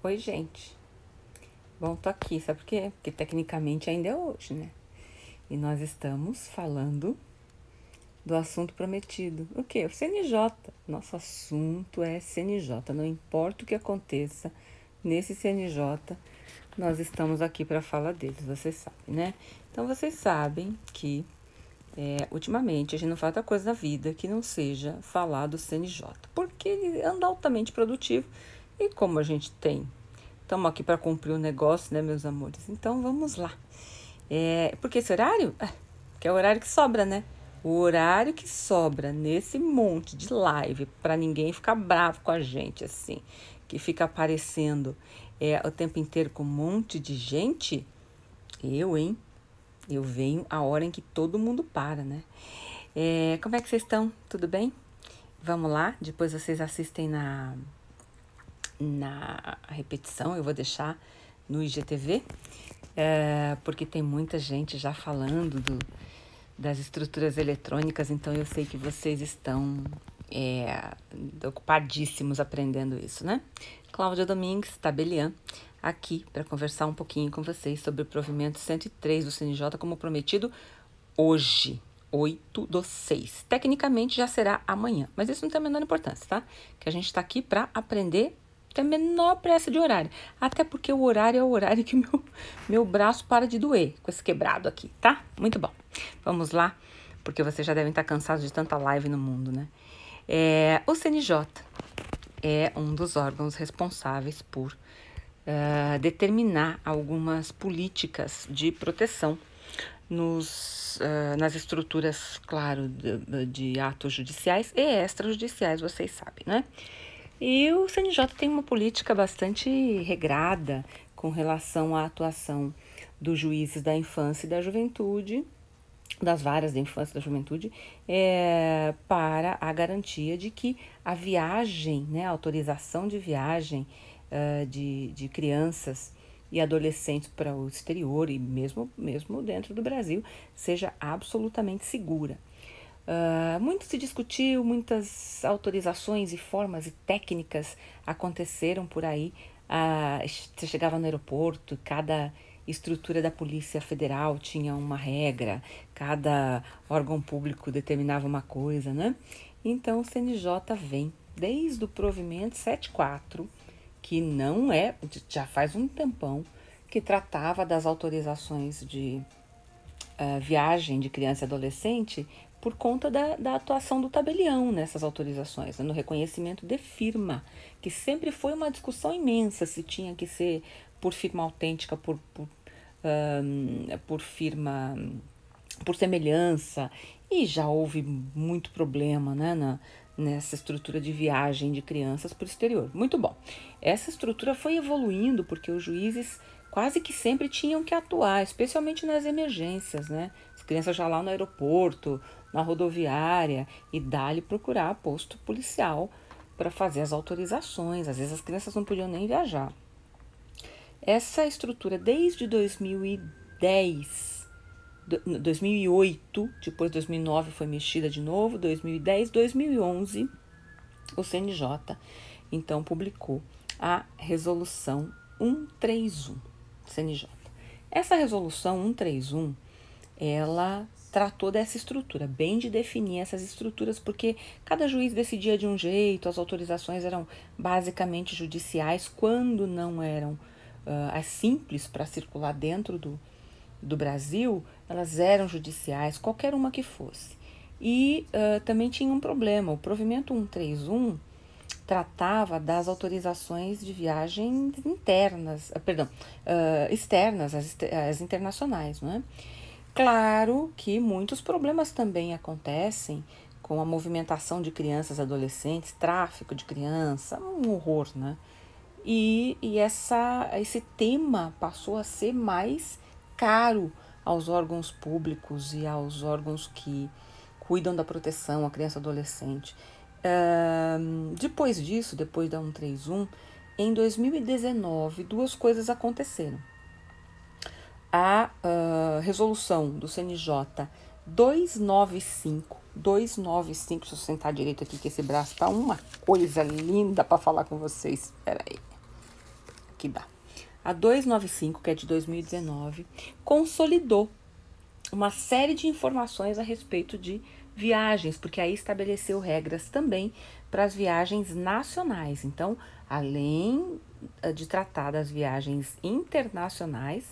Oi, gente. Bom, tô aqui, sabe por quê? Porque tecnicamente ainda é hoje, né? E nós estamos falando do assunto prometido. O quê? O CNJ. Nosso assunto é CNJ. Não importa o que aconteça nesse CNJ, nós estamos aqui para falar deles, vocês sabem, né? Então, vocês sabem que ultimamente a gente não faz outra coisa na vida que não seja falar do CNJ, porque ele anda altamente produtivo e como a gente tem, estamos aqui para cumprir o negócio, né, meus amores? Então vamos lá. Porque esse horário, que é o horário que sobra, né? O horário que sobra nesse monte de live para ninguém ficar bravo com a gente assim, que fica aparecendo o tempo inteiro com um monte de gente. Hein? Eu venho a hora em que todo mundo para, né? Como é que vocês estão? Tudo bem? Vamos lá, depois vocês assistem na repetição, eu vou deixar no IGTV, porque tem muita gente já falando das estruturas eletrônicas, então eu sei que vocês estão ocupadíssimos aprendendo isso, né? Cláudia Domingues, tabeliã, aqui para conversar um pouquinho com vocês sobre o provimento 103 do CNJ, como prometido, hoje, 8/6. Tecnicamente já será amanhã, mas isso não tem a menor importância, tá? Que a gente está aqui para aprender, tem a menor pressa de horário. Até porque o horário é o horário que meu braço para de doer com esse quebrado aqui, tá? Muito bom. Vamos lá, porque vocês já devem estar cansados de tanta live no mundo, né? O CNJ é um dos órgãos responsáveis por determinar algumas políticas de proteção nas estruturas, claro, de atos judiciais e extrajudiciais, vocês sabem, né? E o CNJ tem uma política bastante regrada com relação à atuação dos juízes da infância e da juventude, das varas da infância e da juventude, para a garantia de que a viagem, né, a autorização de viagem de crianças e adolescentes para o exterior e mesmo dentro do Brasil seja absolutamente segura. Muito se discutiu, muitas autorizações e formas e técnicas aconteceram por aí. Você chegava no aeroporto, cada estrutura da Polícia Federal tinha uma regra, cada órgão público determinava uma coisa, né? Então o CNJ vem desde o provimento 74, que não é, já faz um tempão, que tratava das autorizações de viagem de criança e adolescente por conta da atuação do tabelião nessas autorizações, né, no reconhecimento de firma, que sempre foi uma discussão imensa se tinha que ser por firma autêntica, por firma, por semelhança, e já houve muito problema, né, nessa estrutura de viagem de crianças para o exterior. Muito bom. Essa estrutura foi evoluindo porque os juízes quase que sempre tinham que atuar, especialmente nas emergências, né? As crianças já lá no aeroporto, na rodoviária, e dali procurar posto policial para fazer as autorizações. Às vezes as crianças não podiam nem viajar. Essa estrutura desde 2010, 2008, depois 2009 foi mexida de novo, 2010, 2011, o CNJ então publicou a resolução 131 CNJ. Essa resolução 131, ela tratou dessa estrutura, bem de definir essas estruturas, porque cada juiz decidia de um jeito, as autorizações eram basicamente judiciais, quando não eram as simples para circular dentro do Brasil, elas eram judiciais, qualquer uma que fosse. E também tinha um problema, o provimento 131 tratava das autorizações de viagens internas, externas, as internacionais, não é? Claro que muitos problemas também acontecem com a movimentação de crianças e adolescentes, tráfico de criança, um horror, né? E esse tema passou a ser mais caro aos órgãos públicos e aos órgãos que cuidam da proteção à criança e adolescente. Depois disso, depois da 131, em 2019, duas coisas aconteceram. A resolução do CNJ 295, deixa eu sentar direito aqui que esse braço tá uma coisa linda para falar com vocês. Espera aí. Akiba. A 295, que é de 2019, consolidou uma série de informações a respeito de viagens, porque aí estabeleceu regras também para as viagens nacionais. Então, além de tratar das viagens internacionais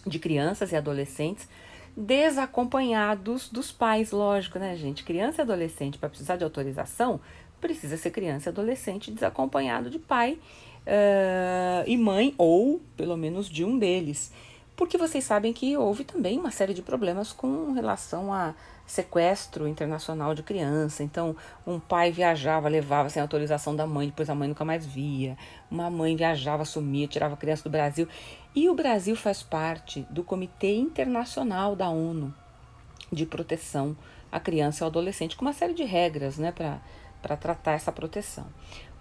de crianças e adolescentes desacompanhados dos pais, lógico, né, gente? Criança e adolescente, para precisar de autorização, precisa ser criança e adolescente desacompanhado de pai e mãe, ou pelo menos de um deles. Porque vocês sabem que houve também uma série de problemas com relação a sequestro internacional de criança. Então, um pai viajava, levava sem autorização da mãe, depois a mãe nunca mais via. Uma mãe viajava, sumia, tirava a criança do Brasil. E o Brasil faz parte do Comitê Internacional da ONU de Proteção à Criança e ao Adolescente, com uma série de regras, né, para tratar essa proteção.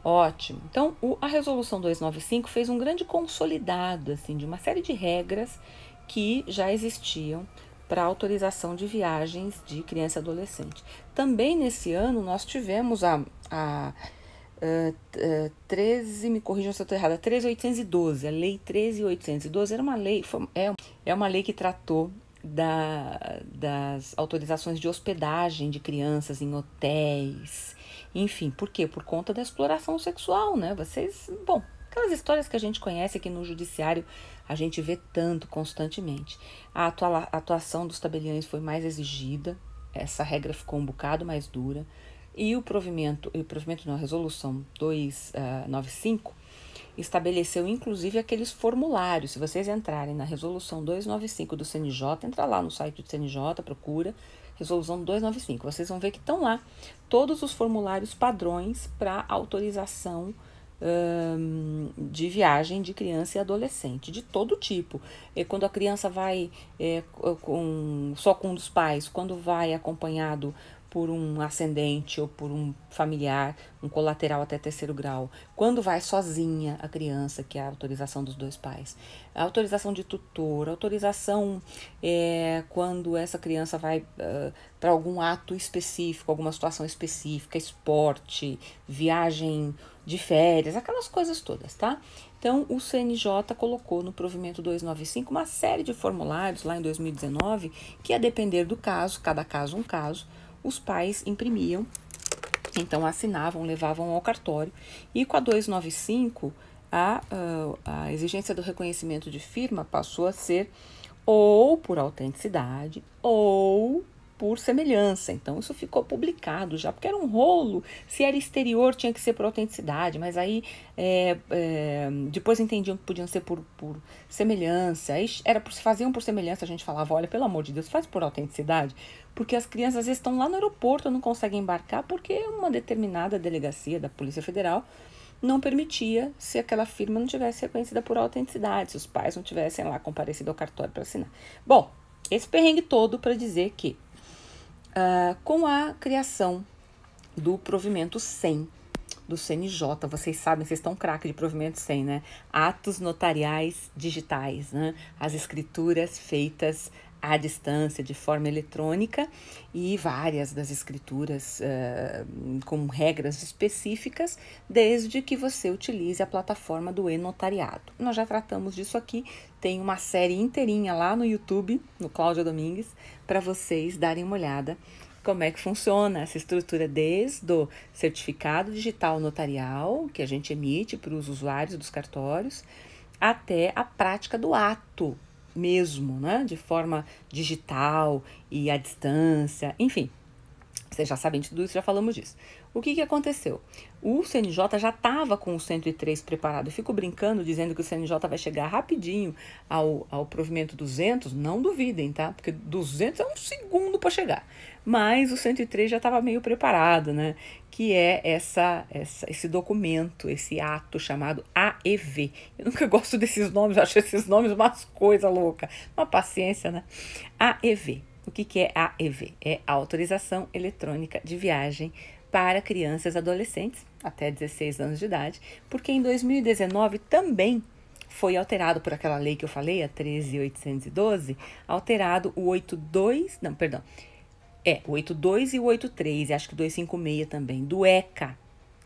Ótimo. Então, a Resolução 295 fez um grande consolidado assim, de uma série de regras que já existiam para autorização de viagens de criança e adolescente. Também nesse ano nós tivemos a 13, me corrijam se eu estou errada, 13.812, a Lei 13.812 era uma lei, é uma lei que tratou das autorizações de hospedagem de crianças em hotéis, enfim, por quê? Por conta da exploração sexual, né? Bom, aquelas histórias que a gente conhece aqui no judiciário, a gente vê tanto constantemente. A atuação dos tabeliães foi mais exigida, essa regra ficou um bocado mais dura, e a Resolução 295 estabeleceu inclusive aqueles formulários. Se vocês entrarem na Resolução 295 do CNJ, entra lá no site do CNJ, procura Resolução 295, vocês vão ver que estão lá todos os formulários padrões para autorização de viagem de criança e adolescente, de todo tipo. Quando a criança vai só com um dos pais, quando vai acompanhado por um ascendente ou por um familiar, um colateral até terceiro grau. Quando vai sozinha a criança, que é a autorização dos dois pais. A autorização de tutor, autorização quando essa criança vai para algum ato específico, alguma situação específica, esporte, viagem de férias, aquelas coisas todas, tá? Então, o CNJ colocou no provimento 295 uma série de formulários lá em 2019, que a depender do caso, cada caso um caso, os pais imprimiam, então assinavam, levavam ao cartório. E com a 295, a exigência do reconhecimento de firma passou a ser ou por autenticidade ou por semelhança. Então, isso ficou publicado já, porque era um rolo. Se era exterior, tinha que ser por autenticidade, mas aí depois entendiam que podiam ser por semelhança. Aí faziam por semelhança, a gente falava, olha, pelo amor de Deus, faz por autenticidade, porque as crianças às vezes estão lá no aeroporto, não conseguem embarcar, porque uma determinada delegacia da Polícia Federal não permitia se aquela firma não tivesse reconhecida por autenticidade, se os pais não tivessem lá comparecido ao cartório para assinar. Bom, esse perrengue todo para dizer que com a criação do provimento 100 do CNJ, vocês sabem, vocês estão craque de provimento 100, né? Atos notariais digitais, né? As escrituras feitas à distância, de forma eletrônica, e várias das escrituras com regras específicas, desde que você utilize a plataforma do e-notariado. Nós já tratamos disso aqui, tem uma série inteirinha lá no YouTube, no Cláudia Domingues, para vocês darem uma olhada como é que funciona essa estrutura, desde o certificado digital notarial, que a gente emite para os usuários dos cartórios, até a prática do ato mesmo, né? De forma digital e à distância, enfim. Vocês já sabem de tudo isso, já falamos disso. O que aconteceu? O CNJ já estava com o 103 preparado. Eu fico brincando, dizendo que o CNJ vai chegar rapidinho ao provimento 200. Não duvidem, tá? Porque 200 é um segundo para chegar. Mas o 103 já estava meio preparado, né? Que é esse documento, esse ato chamado AEV. Eu nunca gosto desses nomes, eu acho esses nomes umas coisas loucas. Uma paciência, né? AEV. O que é AEV? É a Autorização Eletrônica de Viagem para Crianças e Adolescentes até 16 anos de idade, porque em 2019 também foi alterado por aquela lei que eu falei, a 13.812, alterado o 82, não, perdão, o 82 e o 83, acho que o 256 também, do ECA,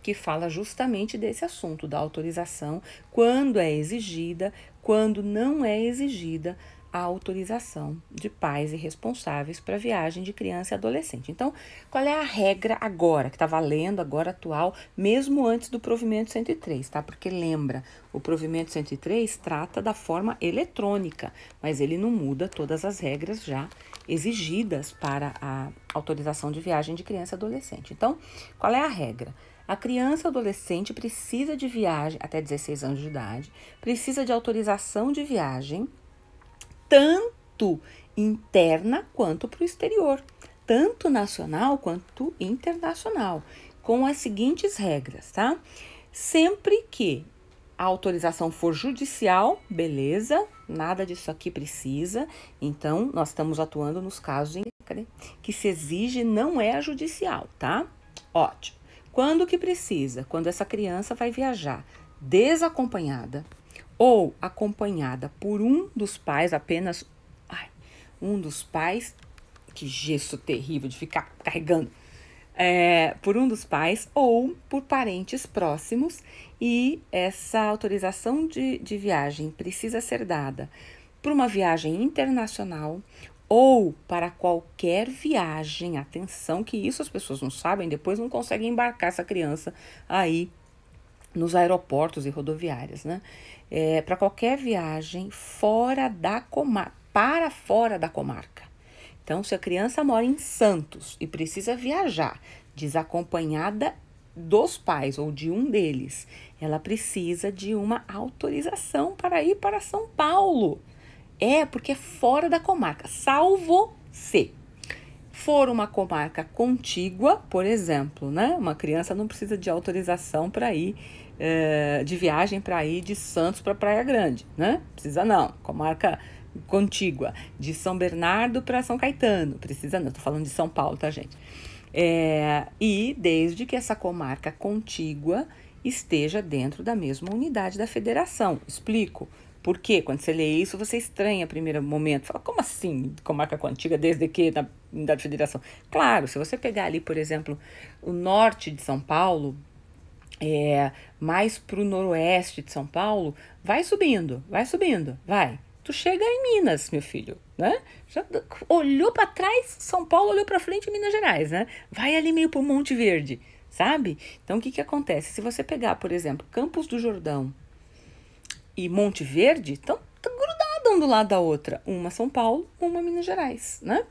que fala justamente desse assunto, da autorização, quando é exigida, quando não é exigida a autorização de pais e responsáveis para viagem de criança e adolescente. Então, qual é a regra agora, que está valendo, agora atual, mesmo antes do provimento 103, tá? Porque lembra, o provimento 103 trata da forma eletrônica, mas ele não muda todas as regras já exigidas para a autorização de viagem de criança e adolescente. Então, qual é a regra? A criança ou adolescente precisa de viagem, até 16 anos de idade, precisa de autorização de viagem tanto interna quanto para o exterior, tanto nacional quanto internacional, com as seguintes regras, tá? Sempre que a autorização for judicial, beleza, nada disso aqui precisa, então nós estamos atuando nos casos em que se exige não é a judicial, tá? Ótimo. Quando que precisa? Quando essa criança vai viajar desacompanhada, ou acompanhada por um dos pais, apenas um dos pais, que gesto terrível de ficar carregando, por um dos pais ou por parentes próximos, e essa autorização de viagem precisa ser dada para uma viagem internacional ou para qualquer viagem. Atenção que isso as pessoas não sabem, depois não conseguem embarcar essa criança aí nos aeroportos e rodoviárias, né? Para qualquer viagem fora da comarca, para fora da comarca. Então, se a criança mora em Santos e precisa viajar desacompanhada dos pais ou de um deles, ela precisa de uma autorização para ir para São Paulo. Porque é fora da comarca, salvo se for uma comarca contígua, por exemplo, né? Uma criança não precisa de autorização para ir de viagem para ir de Santos para Praia Grande, né? Precisa não. Comarca contígua, de São Bernardo para São Caetano, precisa não. Tô falando de São Paulo, tá, gente? E desde que essa comarca contígua esteja dentro da mesma unidade da federação. Explico. Por quê? Quando você lê isso, você estranha a primeiro momento. Fala, como assim comarca contígua desde que na unidade da federação? Claro, se você pegar ali, por exemplo, o norte de São Paulo, mais para o noroeste de São Paulo, vai subindo, vai. Tu chega em Minas, meu filho, né? Já olhou para trás, São Paulo, olhou para frente, Minas Gerais, né? Vai ali meio pro Monte Verde, sabe? Então, o que acontece? Se você pegar, por exemplo, Campos do Jordão e Monte Verde, estão grudadas um do lado da outra. Uma São Paulo, uma Minas Gerais, né?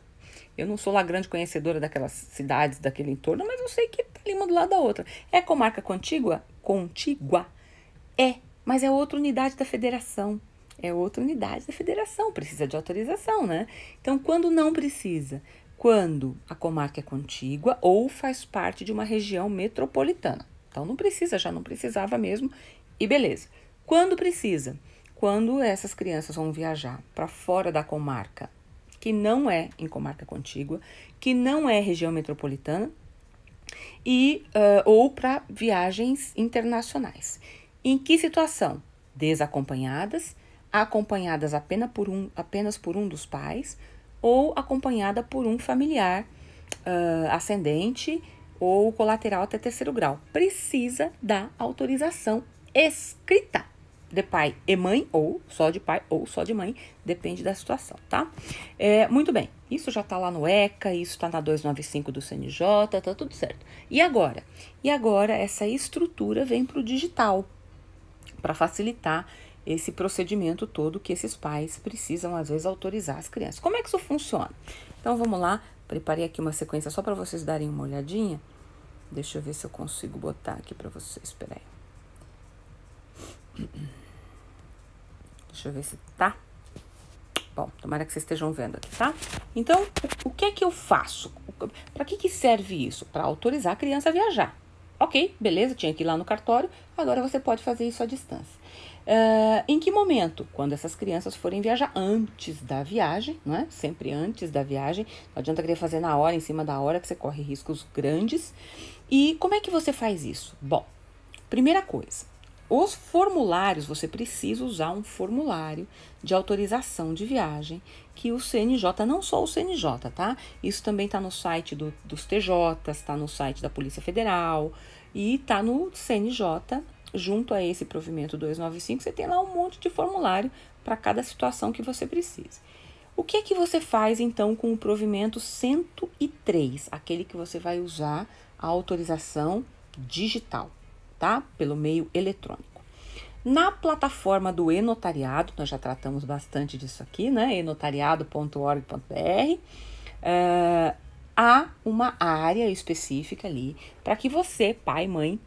Eu não sou lá grande conhecedora daquelas cidades, daquele entorno, mas eu sei que tá ali uma do lado da outra. É comarca contígua? Contígua. Mas é outra unidade da federação. Precisa de autorização, né? Então, quando não precisa? Quando a comarca é contígua ou faz parte de uma região metropolitana. Então, não precisa, já não precisava mesmo, e beleza. Quando precisa? Quando essas crianças vão viajar para fora da comarca, que não é em comarca contígua, que não é região metropolitana, ou para viagens internacionais. Em que situação? Desacompanhadas, acompanhadas apenas por um dos pais, ou acompanhada por um familiar ascendente ou colateral até 3º grau. Precisa da autorização escrita de pai e mãe, ou só de pai ou só de mãe, depende da situação, tá? Muito bem, isso já tá lá no ECA, isso tá na 295 do CNJ, tá tudo certo. E agora? Essa estrutura vem pro digital, para facilitar esse procedimento todo que esses pais precisam, às vezes, autorizar as crianças. Como é que isso funciona? Então, vamos lá, preparei aqui uma sequência só para vocês darem uma olhadinha. Deixa eu ver se eu consigo botar aqui para vocês, espera aí. Deixa eu ver se tá. Bom, tomara que vocês estejam vendo aqui, tá? Então, o que é que eu faço? Para que serve isso? Para autorizar a criança a viajar. Ok, beleza, tinha que ir lá no cartório, agora você pode fazer isso à distância. Em que momento? Quando essas crianças forem viajar antes da viagem, não é? Sempre antes da viagem. Não adianta querer fazer na hora, em cima da hora, que você corre riscos grandes. E como é que você faz isso? Bom, primeira coisa, os formulários, você precisa usar um formulário de autorização de viagem que o CNJ, não só o CNJ, tá? Isso também está no site dos TJs, está no site da Polícia Federal, E está no CNJ, junto a esse provimento 295, você tem lá um monte de formulário para cada situação que você precise. O que é que você faz, então, com o provimento 103, aquele que você vai usar a autorização digital, tá? Pelo meio eletrônico. Na plataforma do e-notariado, nós já tratamos bastante disso aqui, né? enotariado.org.br, há uma área específica ali para que você, pai, mãe,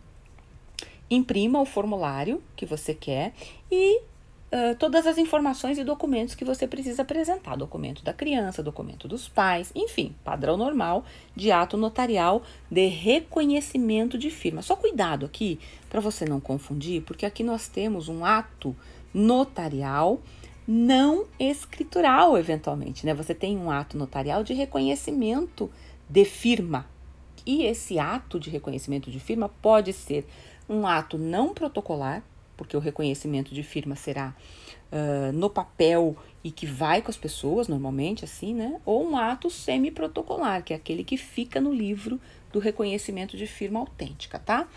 imprima o formulário que você quer e todas as informações e documentos que você precisa apresentar. Documento da criança, documento dos pais, enfim, padrão normal de ato notarial de reconhecimento de firma. Só cuidado aqui para você não confundir, porque aqui nós temos um ato notarial não escritural, eventualmente, né? Você tem um ato notarial de reconhecimento de firma. E esse ato de reconhecimento de firma pode ser um ato não protocolar, porque o reconhecimento de firma será no papel e que vai com as pessoas, normalmente assim, né? Ou um ato semi-protocolar, que é aquele que fica no livro do reconhecimento de firma autêntica, tá?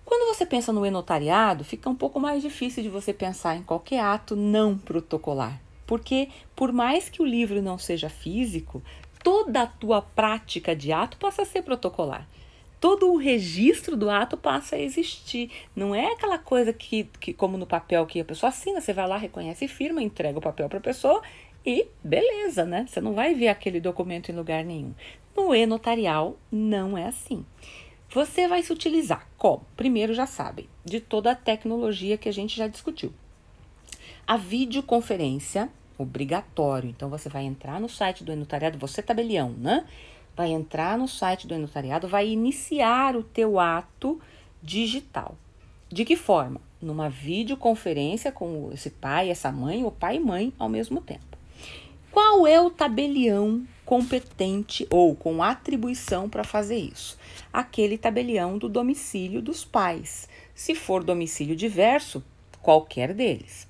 Quando você pensa no e-notariado, fica um pouco mais difícil de você pensar em qualquer ato não protocolar, porque por mais que o livro não seja físico, toda a tua prática de ato passa a ser protocolar. Todo o registro do ato passa a existir. Não é aquela coisa que como no papel, que a pessoa assina, você vai lá, reconhece firma, entrega o papel para a pessoa e beleza, né? Você não vai ver aquele documento em lugar nenhum. No e-notarial, não é assim. Você vai se utilizar como? Primeiro, já sabe, de toda a tecnologia que a gente já discutiu. A videoconferência, obrigatório. Então, você vai entrar no site do e-notariado, você tabelião, né? Vai entrar no site do e-notariado, vai iniciar o teu ato digital. De que forma? Numa videoconferência com esse pai, essa mãe, ou pai e mãe ao mesmo tempo. Qual é o tabelião competente ou com atribuição para fazer isso? Aquele tabelião do domicílio dos pais. Se for domicílio diverso, qualquer deles.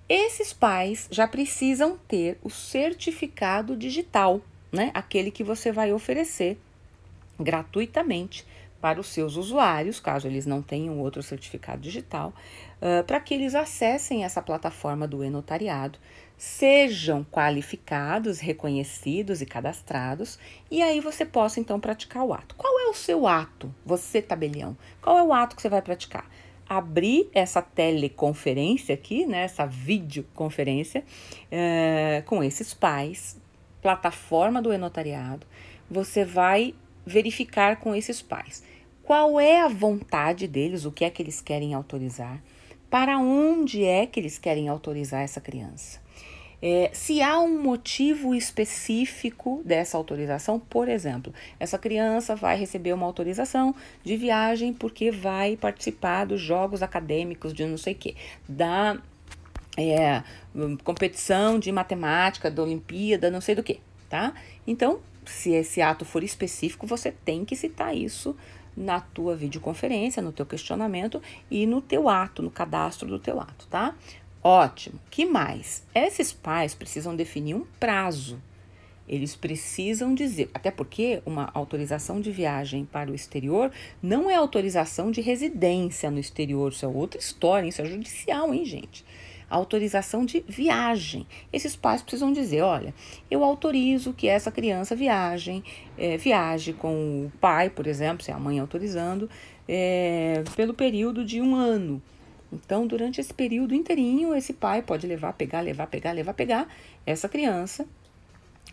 Esses pais já precisam ter o certificado digital, né? Aquele que você vai oferecer gratuitamente para os seus usuários, caso eles não tenham outro certificado digital, para que eles acessem essa plataforma do e-notariado, sejam qualificados, reconhecidos e cadastrados, e aí você possa então praticar o ato. Qual é o seu ato, você tabelião? Qual é o ato que você vai praticar? Abrir essa teleconferência aqui, né, essa videoconferência com esses pais, plataforma do e-notariado, você vai verificar com esses pais qual é a vontade deles, o que é que eles querem autorizar, para onde é que eles querem autorizar essa criança. Se há um motivo específico dessa autorização, por exemplo, essa criança vai receber uma autorização de viagem porque vai participar dos jogos acadêmicos de não sei o quê, da competição de matemática, da Olimpíada, não sei do que, tá? Então, se esse ato for específico, você tem que citar isso na tua videoconferência, no teu questionamento e no teu ato, no cadastro do teu ato, tá? Ótimo. Que mais? Esses pais precisam definir um prazo. Eles precisam dizer, até porque uma autorização de viagem para o exterior não é autorização de residência no exterior, isso é outra história, isso é judicial, hein, gente? Autorização de viagem. Esses pais precisam dizer, olha, eu autorizo que essa criança viaje com o pai, por exemplo, se é a mãe autorizando, pelo período de 1 ano. Então, durante esse período inteirinho, esse pai pode levar, pegar essa criança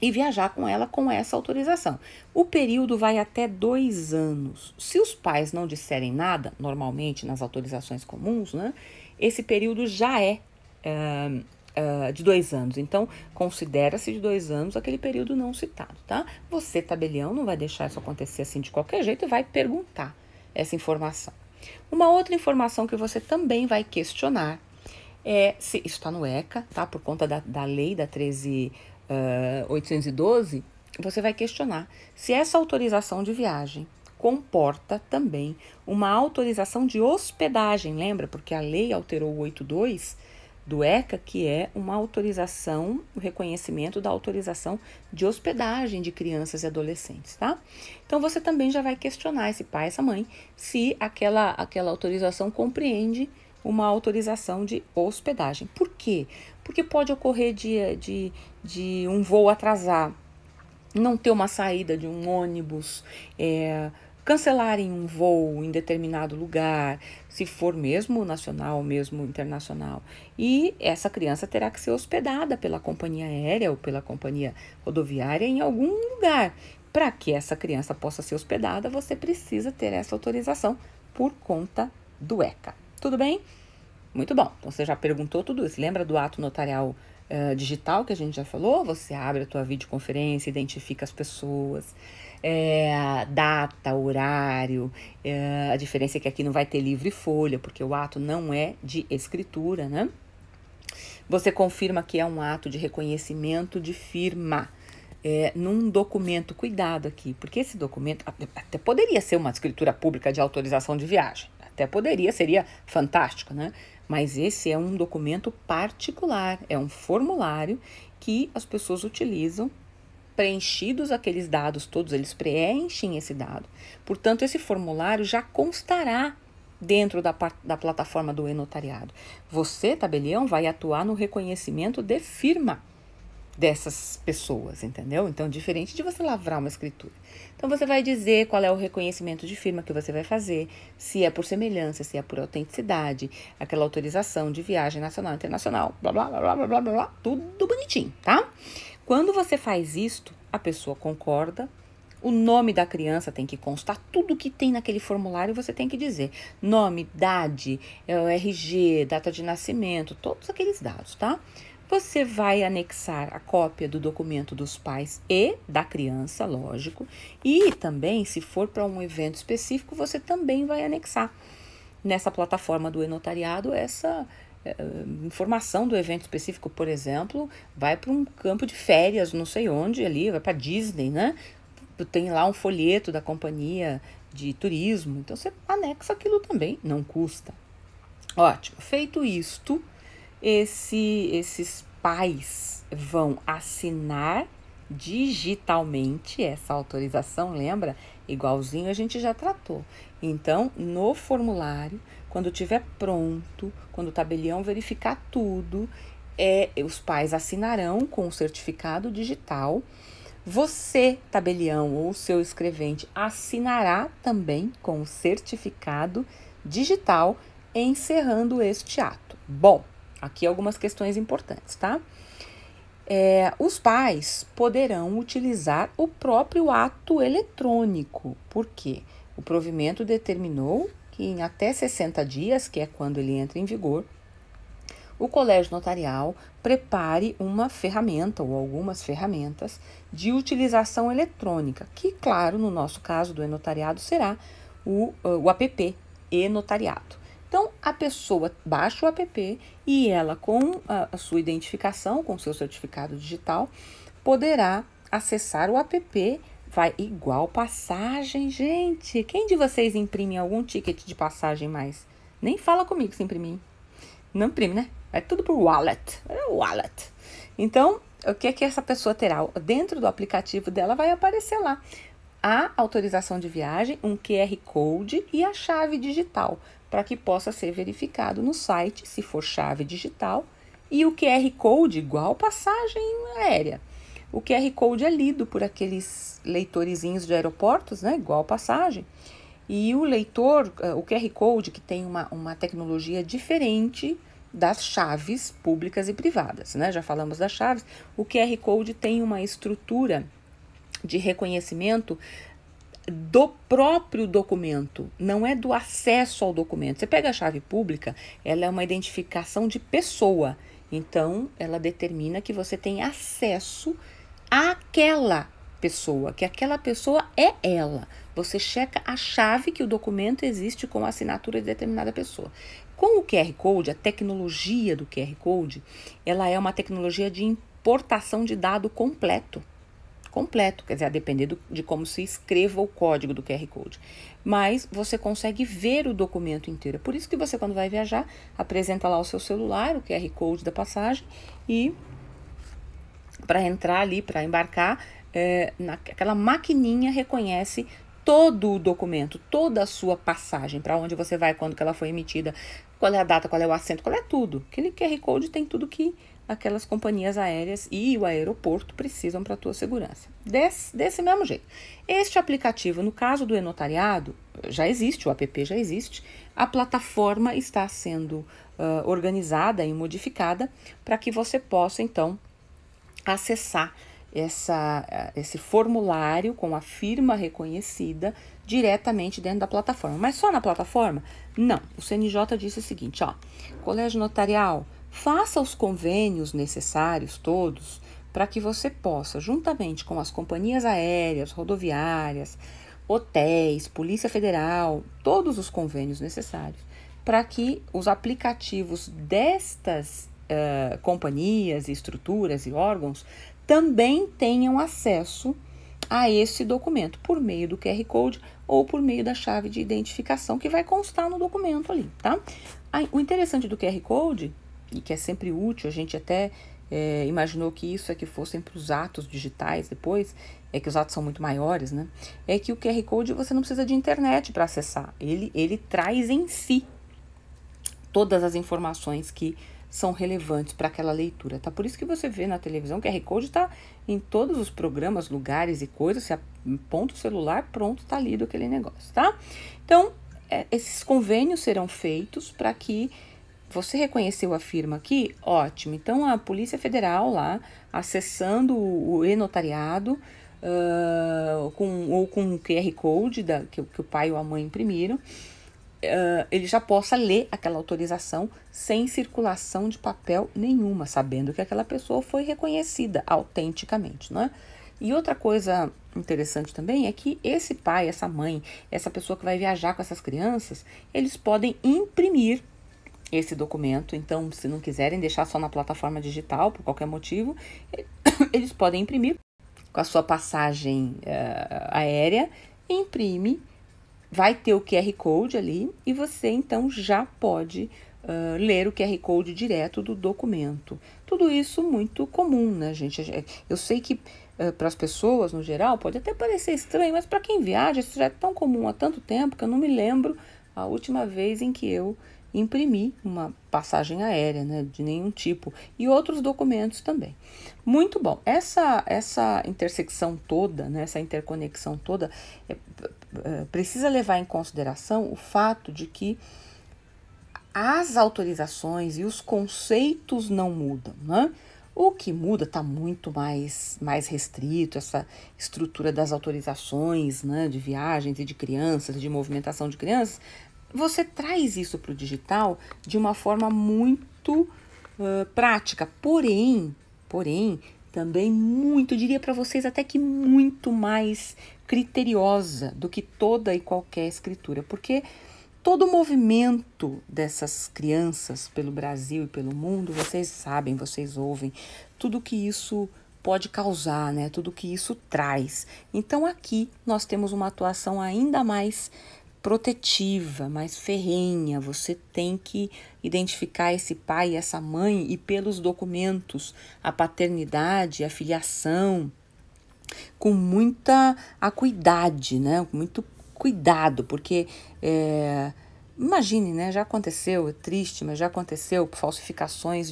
e viajar com ela com essa autorização. O período vai até 2 anos. Se os pais não disserem nada, normalmente nas autorizações comuns, né, esse período já é de 2 anos. Então, considera-se de 2 anos aquele período não citado, tá? Você, tabelião, não vai deixar isso acontecer assim de qualquer jeito e vai perguntar essa informação. Uma outra informação que você também vai questionar se isso está no ECA, tá? Por conta da lei da 13.812, você vai questionar se essa autorização de viagem comporta também uma autorização de hospedagem, lembra? Porque a lei alterou o 82, do ECA, que é uma autorização, o reconhecimento da autorização de hospedagem de crianças e adolescentes, tá? Então, você também já vai questionar esse pai, essa mãe, se aquela autorização compreende uma autorização de hospedagem. Por quê? Porque pode ocorrer de um voo atrasar, não ter uma saída de um ônibus, cancelarem um voo em determinado lugar, se for mesmo nacional, mesmo internacional. E essa criança terá que ser hospedada pela companhia aérea ou pela companhia rodoviária em algum lugar. Para que essa criança possa ser hospedada, você precisa ter essa autorização por conta do ECA. Tudo bem? Muito bom. Então, você já perguntou tudo isso. Lembra do ato notarial digital que a gente já falou? Você abre a tua videoconferência, identifica as pessoas, data, horário. A diferença é que aqui não vai ter livro e folha, porque o ato não é de escritura, né? Você confirma que é um ato de reconhecimento de firma. Num documento, cuidado aqui, porque esse documento até poderia ser uma escritura pública de autorização de viagem, até poderia, seria fantástico, né? Mas esse é um documento particular, é um formulário que as pessoas utilizam, preenchidos aqueles dados todos, eles preenchem esse dado, portanto esse formulário já constará dentro da plataforma do e-notariado. Você, tabelião, vai atuar no reconhecimento de firma dessas pessoas, entendeu? Então, diferente de você lavrar uma escritura. Então, você vai dizer qual é o reconhecimento de firma que você vai fazer, se é por semelhança, se é por autenticidade, aquela autorização de viagem nacional, internacional, blá, blá, blá, blá, blá, blá, blá, tudo bonitinho, tá? Quando você faz isto, a pessoa concorda, o nome da criança tem que constar, tudo que tem naquele formulário você tem que dizer. Nome, idade, RG, data de nascimento, todos aqueles dados, tá? Você vai anexar a cópia do documento dos pais e da criança, lógico. E também, se for para um evento específico, você também vai anexar nessa plataforma do e-notariado essa informação do evento específico. Por exemplo, vai para um campo de férias, não sei onde ali, vai para Disney, né? Tem lá um folheto da companhia de turismo. Então, você anexa aquilo também, não custa. Ótimo. Feito isto, esses pais vão assinar digitalmente essa autorização, lembra? Igualzinho a gente já tratou. Então, no formulário, quando estiver pronto, quando o tabelião verificar tudo, os pais assinarão com o certificado digital. Você, tabelião ou seu escrevente, assinará também com o certificado digital, encerrando este ato. Bom, aqui algumas questões importantes, tá? Os pais poderão utilizar o próprio ato eletrônico. Por quê? O provimento determinou que em até 60 dias, que é quando ele entra em vigor, o colégio notarial prepare uma ferramenta ou algumas ferramentas de utilização eletrônica, que, claro, no nosso caso do e-notariado, será o app e-notariado. Então, a pessoa baixa o app e ela, com a sua identificação, com o seu certificado digital, poderá acessar o app. Vai igual passagem, gente. Quem de vocês imprime algum ticket de passagem mais? Nem fala comigo se imprimir. Não imprime, né? É tudo por wallet. Wallet. Então, o que é que essa pessoa terá? Dentro do aplicativo dela vai aparecer lá a autorização de viagem, um QR Code e a chave digital, para que possa ser verificado no site, se for chave digital, e o QR Code igual passagem aérea. O QR Code é lido por aqueles leitorizinhos de aeroportos, né, igual passagem, e o leitor, o QR Code, que tem uma tecnologia diferente das chaves públicas e privadas, né, já falamos das chaves, o QR Code tem uma estrutura de reconhecimento do próprio documento, não é do acesso ao documento. Você pega a chave pública, ela é uma identificação de pessoa, então ela determina que você tem acesso àquela pessoa, que aquela pessoa é ela. Você checa a chave que o documento existe com a assinatura de determinada pessoa. Com o QR Code, a tecnologia do QR Code, ela é uma tecnologia de importação de dado completo. completo, quer dizer, a depender de como se escreva o código do QR Code. Mas você consegue ver o documento inteiro. É por isso que você, quando vai viajar, apresenta lá o seu celular, o QR Code da passagem, e para entrar ali, para embarcar, naquela maquininha reconhece todo o documento, toda a sua passagem, para onde você vai, quando que ela foi emitida, qual é a data, qual é o assento, qual é tudo. Aquele QR Code tem tudo que aquelas companhias aéreas e o aeroporto precisam para a tua segurança. Desse mesmo jeito. Este aplicativo, no caso do e-notariado, já existe, o app já existe, a plataforma está sendo organizada e modificada para que você possa, então, acessar esse formulário com a firma reconhecida diretamente dentro da plataforma. Mas só na plataforma? Não. O CNJ disse o seguinte, Colégio Notarial, faça os convênios necessários todos para que você possa, juntamente com as companhias aéreas, rodoviárias, hotéis, Polícia Federal, todos os convênios necessários, para que os aplicativos destas companhias, estruturas e órgãos também tenham acesso a esse documento por meio do QR Code ou por meio da chave de identificação que vai constar no documento ali, tá? O interessante do QR Code, e que é sempre útil, a gente até imaginou que isso é que fossem para os atos digitais depois, é que os atos são muito maiores, né? É que o QR Code você não precisa de internet para acessar, ele traz em si todas as informações que são relevantes para aquela leitura, tá? Por isso que você vê na televisão que o QR Code está em todos os programas, lugares e coisas, você aponta o celular, pronto, está lido aquele negócio, tá? Então, esses convênios serão feitos para que você reconheceu a firma aqui, ótimo. Então, a Polícia Federal lá, acessando o e-notariado, ou com o QR Code que o pai ou a mãe imprimiram, ele já possa ler aquela autorização sem circulação de papel nenhuma, sabendo que aquela pessoa foi reconhecida autenticamente, não é? E outra coisa interessante também é que esse pai, essa mãe, essa pessoa que vai viajar com essas crianças, eles podem imprimir esse documento. Então, se não quiserem deixar só na plataforma digital, por qualquer motivo, eles podem imprimir com a sua passagem aérea, imprime, vai ter o QR Code ali e você então já pode ler o QR Code direto do documento. Tudo isso muito comum, né, gente? Eu sei que para as pessoas no geral pode até parecer estranho, mas para quem viaja isso já é tão comum há tanto tempo que eu não me lembro a última vez em que eu imprimi uma passagem aérea, né, de nenhum tipo, e outros documentos também. Muito bom. Essa intersecção toda, né, essa interconexão toda, precisa levar em consideração o fato de que as autorizações e os conceitos não mudam, né? O que muda está muito mais restrito, essa estrutura das autorizações, né, de viagens e de crianças, de movimentação de crianças. Você traz isso para o digital de uma forma muito prática, porém, também muito, diria para vocês até que muito mais criteriosa do que toda e qualquer escritura, porque todo o movimento dessas crianças pelo Brasil e pelo mundo, vocês sabem, vocês ouvem, tudo que isso pode causar, né? Tudo que isso traz. Então aqui nós temos uma atuação ainda mais protetiva, mais ferrenha. Você tem que identificar esse pai e essa mãe e pelos documentos, a paternidade, a filiação, com muita acuidade, né? Muito cuidado, porque imagine, né? Já aconteceu, é triste, mas já aconteceu falsificações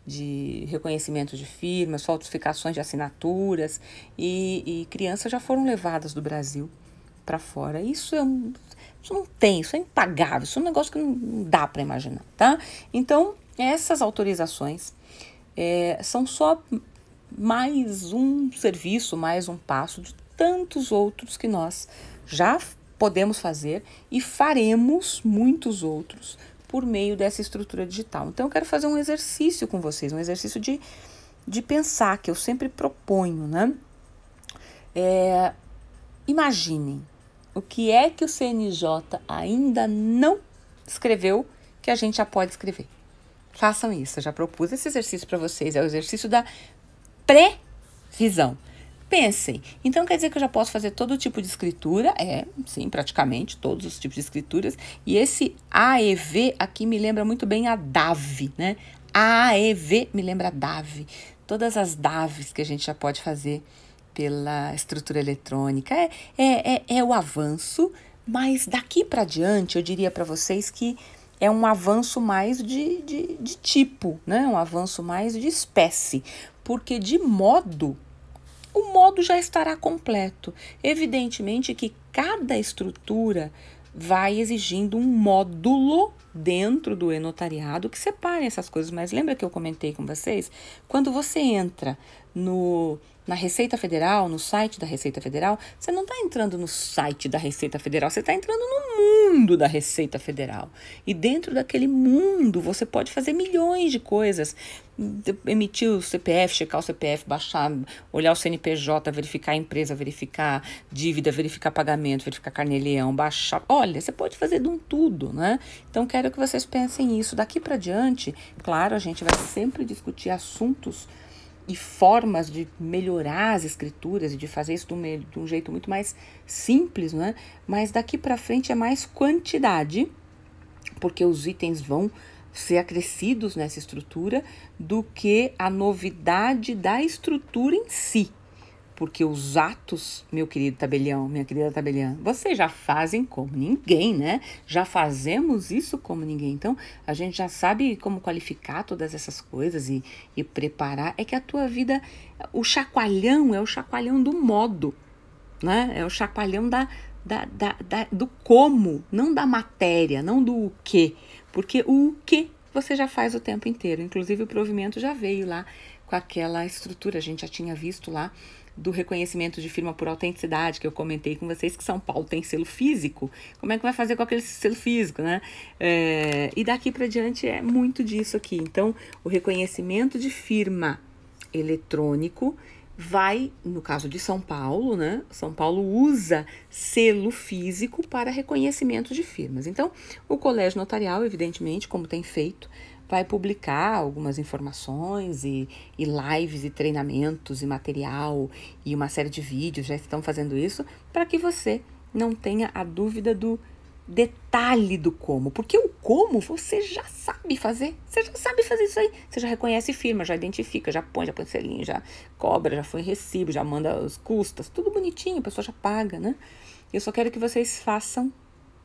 de reconhecimento de firmas, falsificações de assinaturas e crianças já foram levadas do Brasil para fora. Isso não tem, isso é impagável, isso é um negócio que não dá para imaginar, tá? Então, essas autorizações são só mais um serviço, mais um passo de tantos outros que nós já podemos fazer e faremos muitos outros por meio dessa estrutura digital. Então, eu quero fazer um exercício com vocês, um exercício de pensar, que eu sempre proponho, né? Imaginem o que é que o CNJ ainda não escreveu que a gente já pode escrever. Façam isso, eu já propus esse exercício para vocês, é o exercício da previsão. Pensem, então quer dizer que eu já posso fazer todo tipo de escritura? Sim, praticamente todos os tipos de escrituras. E esse AEV aqui me lembra muito bem a DAV, né? AEV me lembra a DAV. Todas as DAVs que a gente já pode fazer pela estrutura eletrônica. É o avanço, mas daqui para diante eu diria para vocês que é um avanço mais de tipo, né? Um avanço mais de espécie, porque o modo já estará completo. Evidentemente que cada estrutura vai exigindo um módulo dentro do e-notariado que separe essas coisas. Mas lembra que eu comentei com vocês? Quando você entra na Receita Federal, no site da Receita Federal, você não está entrando no site da Receita Federal, você está entrando no mundo da Receita Federal. E dentro daquele mundo você pode fazer milhões de coisas. Emitir o CPF, checar o CPF, baixar, olhar o CNPJ, verificar a empresa, verificar dívida, verificar pagamento, verificar carnê-leão, baixar. Olha, você pode fazer de um tudo, né? Então, quero que vocês pensem isso. Daqui para diante, claro, a gente vai sempre discutir assuntos e formas de melhorar as escrituras e de fazer isso de um jeito muito mais simples, né? Mas daqui para frente é mais quantidade, porque os itens vão ser acrescidos nessa estrutura, do que a novidade da estrutura em si. Porque os atos, meu querido tabelião, minha querida tabeliã, vocês já fazem como ninguém, né? Já fazemos isso como ninguém. Então, a gente já sabe como qualificar todas essas coisas e preparar. É que a tua vida, o chacoalhão é o chacoalhão do modo, né? É o chacoalhão do como, não da matéria, não do quê. Porque o que você já faz o tempo inteiro. Inclusive, o provimento já veio lá com aquela estrutura. A gente já tinha visto lá do reconhecimento de firma por autenticidade, que eu comentei com vocês que São Paulo tem selo físico. Como é que vai fazer com aquele selo físico, né? E daqui para diante é muito disso aqui. Então, o reconhecimento de firma eletrônico vai, no caso de São Paulo, né? São Paulo usa selo físico para reconhecimento de firmas. Então, o Colégio Notarial, evidentemente, como tem feito, vai publicar algumas informações e lives e treinamentos e material e uma série de vídeos, já estão fazendo isso, para que você não tenha a dúvida do detalhe do como, porque o como você já sabe fazer, isso aí, você já reconhece firma, já identifica, já põe selinho, já cobra, já foi recibo, já manda os custas, tudo bonitinho, a pessoa já paga, né? Eu só quero que vocês façam,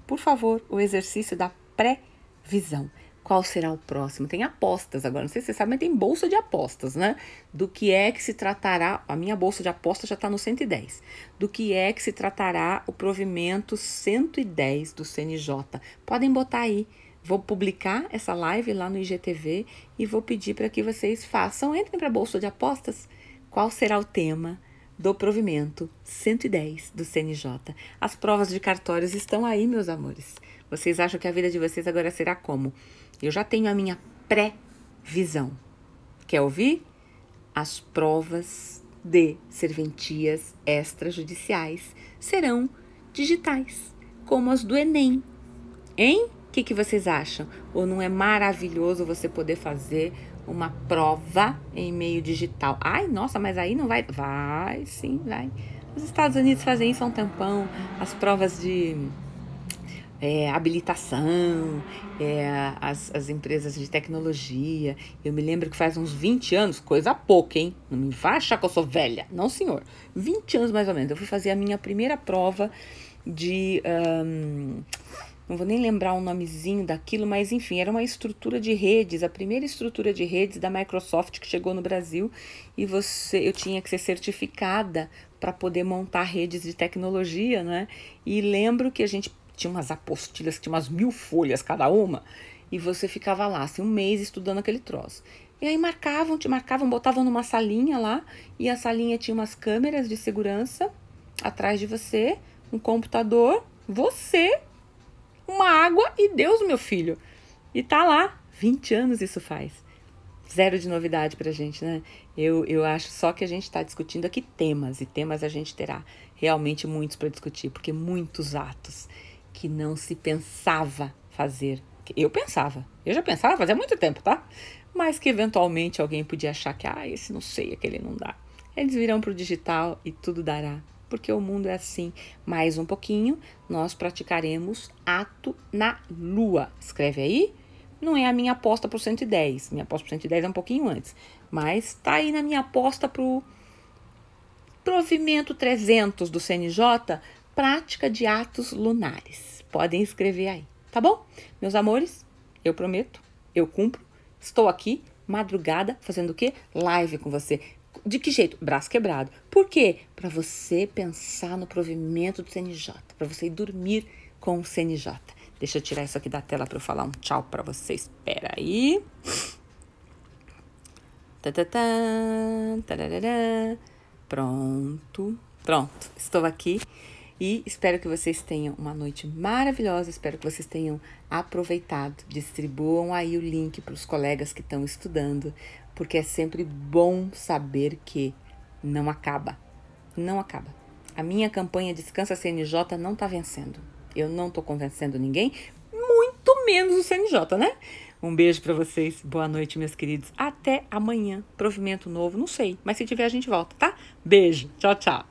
por favor, o exercício da pré-visão. Qual será o próximo? Tem apostas agora, não sei se você sabe, mas tem bolsa de apostas, né? Do que é que se tratará, a minha bolsa de apostas já está no 110. Do que é que se tratará o provimento 110 do CNJ. Podem botar aí. Vou publicar essa live lá no IGTV e vou pedir para que vocês façam, entrem para a bolsa de apostas. Qual será o tema do provimento 110 do CNJ? As provas de cartórios estão aí, meus amores. Vocês acham que a vida de vocês agora será como? Eu já tenho a minha pré-visão. Quer ouvir? As provas de serventias extrajudiciais serão digitais, como as do Enem. Hein? O que vocês acham? Ou não é maravilhoso você poder fazer uma prova em meio digital? Ai, nossa, mas aí não vai... Vai, sim, vai. Os Estados Unidos fazem isso há um tempão. As provas de... habilitação, as empresas de tecnologia. Eu me lembro que faz uns 20 anos, coisa pouca, hein? Não me vai achar que eu sou velha. Não, senhor. 20 anos mais ou menos. Eu fui fazer a minha primeira prova de... não vou nem lembrar o nomezinho daquilo, mas enfim, era uma estrutura de redes, a primeira estrutura de redes da Microsoft que chegou no Brasil, e eu tinha que ser certificada para poder montar redes de tecnologia, né? E lembro que a gente tinha umas apostilhas que tinha umas 1000 folhas cada uma, e você ficava lá, assim, um mês estudando aquele troço. E aí te marcavam, botavam numa salinha lá, e a salinha tinha umas câmeras de segurança atrás de você, um computador, você, uma água e Deus, meu filho. E tá lá, 20 anos isso faz. Zero de novidade pra gente, né? Eu acho só que a gente tá discutindo aqui temas, e temas a gente terá realmente muitos para discutir, porque muitos atos que não se pensava fazer. Eu já pensava fazer há muito tempo, tá? Mas que eventualmente alguém podia achar que, esse não sei, aquele não dá. eles virão para o digital e tudo dará. Porque o mundo é assim. Mais um pouquinho, nós praticaremos ato na lua. Escreve aí. Não é a minha aposta para o 110. Minha aposta para o 110 é um pouquinho antes. Mas tá aí na minha aposta para o provimento 300 do CNJ, prática de atos lunares. Podem escrever aí, tá bom? Meus amores, eu prometo, eu cumpro. Estou aqui, madrugada, fazendo o quê? Live com você. De que jeito? Braço quebrado. Por quê? Para você pensar no provimento do CNJ, para você ir dormir com o CNJ. Deixa eu tirar isso aqui da tela para eu falar um tchau para vocês. Espera aí. Pronto. Estou aqui e espero que vocês tenham uma noite maravilhosa. Espero que vocês tenham aproveitado. Distribuam aí o link para os colegas que estão estudando, porque é sempre bom saber que não acaba. Não acaba. A minha campanha Descansa CNJ não está vencendo. Eu não estou convencendo ninguém, muito menos o CNJ, né? Um beijo para vocês. Boa noite, meus queridos. Até amanhã. Provimento novo, não sei. Mas se tiver, a gente volta, tá? Beijo. Tchau, tchau.